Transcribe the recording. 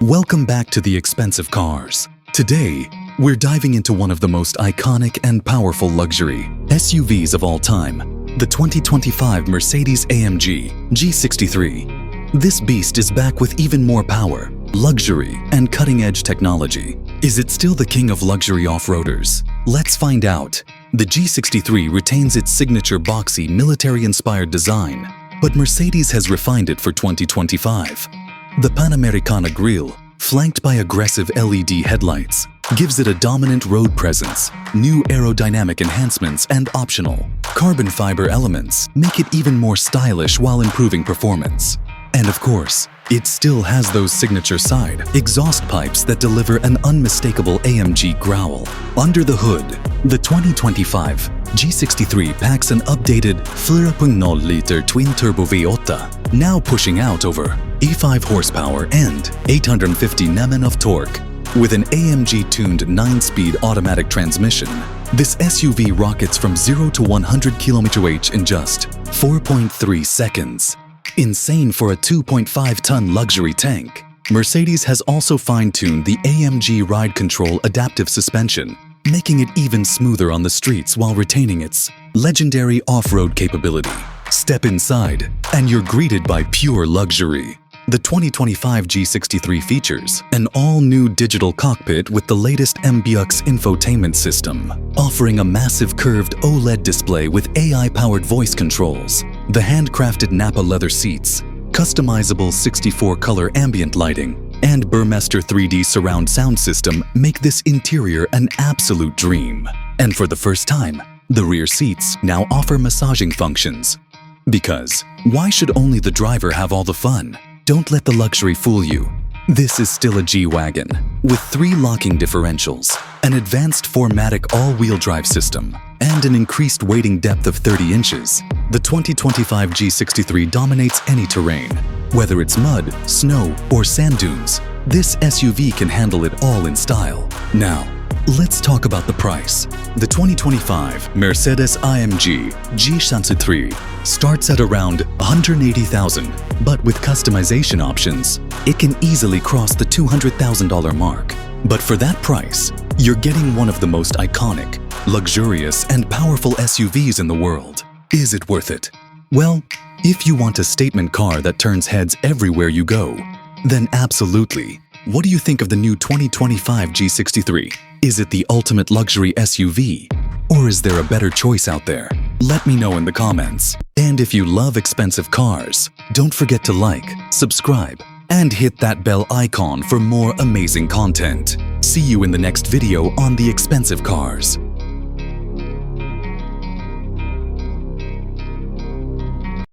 Welcome back to the expensive cars. Today, we're diving into one of the most iconic and powerful luxury SUVs of all time, the 2025 Mercedes-AMG G63. This beast is back with even more power, luxury, and cutting-edge technology. Is it still the king of luxury off-roaders? Let's find out. The G63 retains its signature boxy, military-inspired design, but Mercedes has refined it for 2025. The Panamericana grille, flanked by aggressive LED headlights, gives it a dominant road presence. New aerodynamic enhancements and optional carbon fiber elements make it even more stylish while improving performance. And of course, it still has those signature side exhaust pipes that deliver an unmistakable AMG growl. Under the hood, the 2025 G63 packs an updated 4.0-liter twin-turbo V8, now pushing out over 85 horsepower and 850 Nm of torque. With an AMG-tuned 9-speed automatic transmission, this SUV rockets from 0 to 100 km/h in just 4.3 seconds. Insane for a 2.5-ton luxury tank. Mercedes has also fine-tuned the AMG Ride Control adaptive suspension, making it even smoother on the streets while retaining its legendary off-road capability. Step inside, and you're greeted by pure luxury. The 2025 G63 features an all-new digital cockpit with the latest MBUX infotainment system, offering a massive curved OLED display with AI-powered voice controls. The handcrafted Napa leather seats, customizable 64-color ambient lighting, and Burmester 3D surround sound system make this interior an absolute dream. And for the first time, the rear seats now offer massaging functions. Because why should only the driver have all the fun? Don't let the luxury fool you. This is still a G-Wagon, with 3 locking differentials, an advanced 4MATIC all-wheel drive system, and an increased weighting depth of 30 inches. The 2025 G63 dominates any terrain. Whether it's mud, snow, or sand dunes, this SUV can handle it all in style. Now, let's talk about the price. The 2025 Mercedes-AMG G63 starts at around $180,000, but with customization options, it can easily cross the $200,000 mark. But for that price, you're getting one of the most iconic, luxurious, and powerful SUVs in the world. Is it worth it? Well, if you want a statement car that turns heads everywhere you go, then absolutely. What do you think of the new 2025 G63? Is it the ultimate luxury SUV? Or is there a better choice out there? Let me know in the comments. And if you love expensive cars, don't forget to like, subscribe, and hit that bell icon for more amazing content. See you in the next video on the expensive cars.